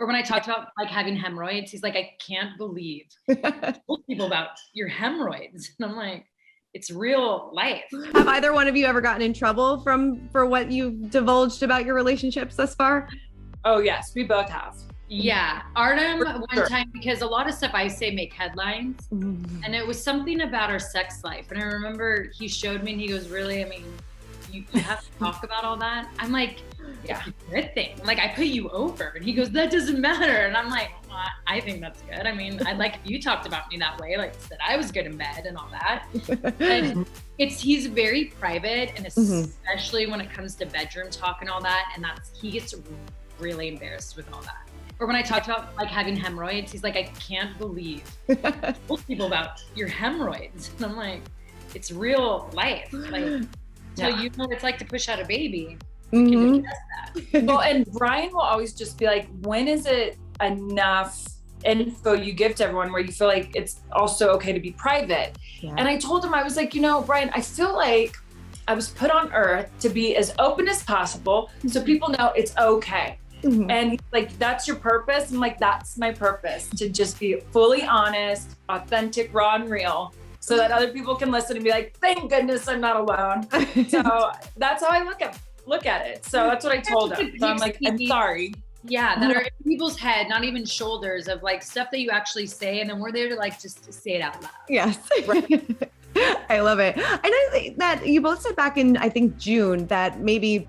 Or when I talked about like having hemorrhoids, he's like, I can't believe I told people about your hemorrhoids. And I'm like, it's real life. Have either one of you ever gotten in trouble for what you've divulged about your relationships thus far? Oh yes, we both have. Yeah, Artem one time, because a lot of stuff I say make headlines, and it was something about our sex life. And I remember he showed me and he goes, really? I mean, you have to talk about all that? I'm like, yeah, it's a good thing. Like, I put you over. And he goes, that doesn't matter. And I'm like, well, I think that's good. I mean, I'd like if you talked about me that way, like said I was good in bed and all that. And he's very private, and especially when it comes to bedroom talk and all that. And he gets really embarrassed with all that. Or when I talked about like having hemorrhoids, he's like, I can't believe I told people about your hemorrhoids. And I'm like, it's real life. Like, so you know what it's like to push out a baby. You can discuss that. Well, and Bryan will always just be like, when is it enough info you give to everyone where you feel like it's also okay to be private? Yeah. And I told him, I was like, you know, Bryan, I feel like I was put on earth to be as open as possible so people know it's okay. And he's like, that's your purpose? I'm like, that's my purpose, to just be fully honest, authentic, raw and real, so that other people can listen and be like, thank goodness I'm not alone. So that's how I look at it. So that's what I told him. So I'm like, I'm sorry. Yeah, that are in people's head, not even shoulders, of like stuff that you actually say. And then we're there to like, just to say it out loud. Yes. Right. I love it. I know that you both said back in, I think, June, that maybe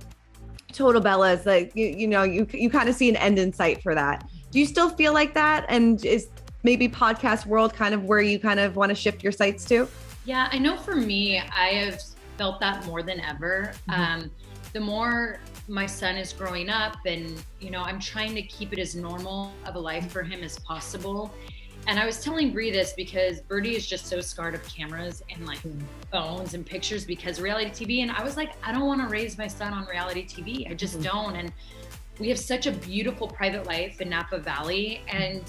Total Bella is like, you kind of see an end in sight for that. Do you still feel like that? And is maybe podcast world kind of where you kind of want to shift your sights to? Yeah, I know for me, I have felt that more than ever. The more my son is growing up, and, I'm trying to keep it as normal of a life for him as possible. And I was telling Brie this because Birdie is just so scarred of cameras and like phones and pictures because reality TV. And I was like, I don't want to raise my son on reality TV. I just don't. And we have such a beautiful private life in Napa Valley. And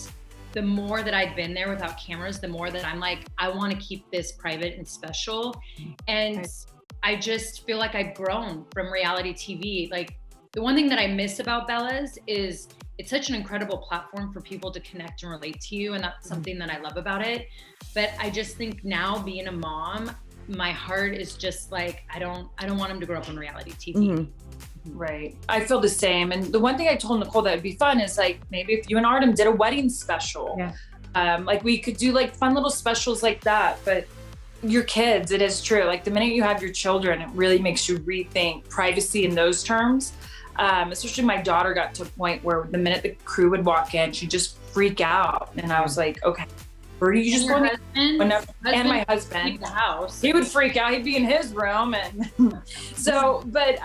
the more that I'd been there without cameras, the more that I'm like, I want to keep this private and special. And I just feel like I've grown from reality TV. Like, the one thing that I miss about Bella's is it's such an incredible platform for people to connect and relate to you. And that's something that I love about it. But I just think now, being a mom, my heart is just like, I don't want him to grow up on reality TV. Right. I feel the same. And the one thing I told Nicole that would be fun is like, maybe if you and Artem did a wedding special, like we could do like fun little specials like that. But your kids, it is true. Like the minute you have your children, it really makes you rethink privacy in those terms. Especially my daughter got to a point where the minute the crew would walk in, she'd just freak out. And I was like, okay, Birdie, you just want to, and my husband, the house. He would freak out. He'd be in his room. And so, but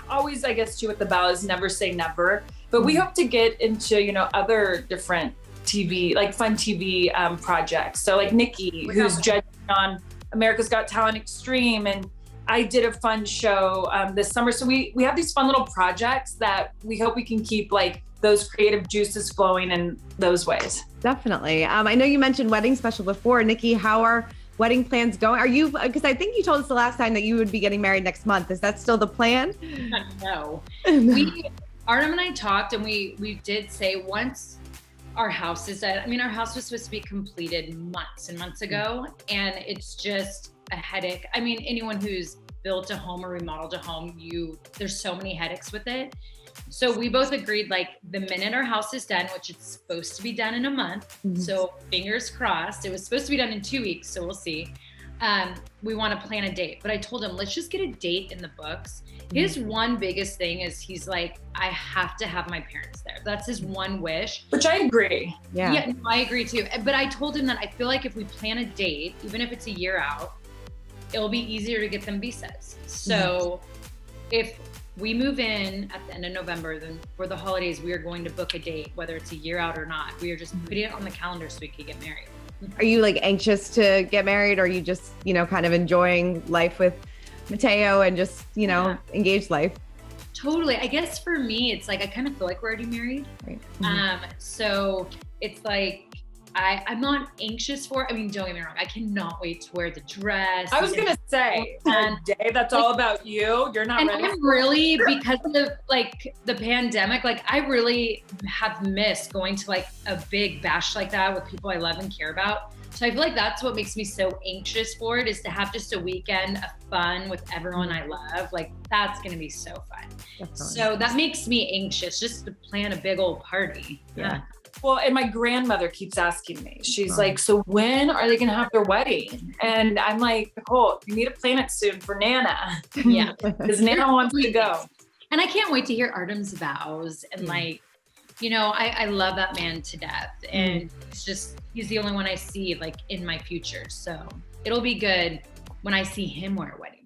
always, I guess, too, with the Bellas, never say never. But we hope to get into, other different TV, like fun TV projects. So like Nikki, who's judging on America's Got Talent Extreme, and I did a fun show this summer. So we have these fun little projects that we hope we can keep like those creative juices flowing in those ways. Definitely. I know you mentioned wedding special before. Nikki, how are wedding plans going? Are you, because I think you told us the last time that you would be getting married next month. Is that still the plan? No. Artem and I talked, and we did say once our house is done. I mean, our house was supposed to be completed months and months ago, and it's just a headache. I mean, anyone who's built a home or remodeled a home, there's so many headaches with it. So we both agreed, like, the minute our house is done, which it's supposed to be done in a month, so fingers crossed. It was supposed to be done in 2 weeks, so we'll see. We want to plan a date. But I told him, let's just get a date in the books. His one biggest thing is he's like, I have to have my parents there. That's his one wish. Which I agree. Yeah, no, I agree too. But I told him that I feel like if we plan a date, even if it's a year out, it'll be easier to get them visas. So if we move in at the end of November, then for the holidays, we are going to book a date, whether it's a year out or not. We are just putting it on the calendar so we can get married. Are you like anxious to get married? Or are you just, kind of enjoying life with Mateo and just, engaged life? Totally. I guess for me, it's like, I kind of feel like we're already married. Right. So it's like, I'm not anxious for it. I mean, don't get me wrong. I cannot wait to wear the dress. I was going to say, Dave, that's all about you. You're not ready. I'm really, because of like the pandemic, like I really have missed going to like a big bash like that with people I love and care about. So I feel like that's what makes me so anxious for it, is to have just a weekend of fun with everyone I love. Like that's going to be so fun. Definitely. So that makes me anxious just to plan a big old party. Yeah. Well, and my grandmother keeps asking me, she's like, so when are they going to have their wedding? And I'm like, Nicole, you need to plan it soon for Nana. Yeah. Because Nana wants to go. And I can't wait to hear Artem's vows. And like, you know, I love that man to death. And it's just, he's the only one I see like in my future. So it'll be good when I see him wear a wedding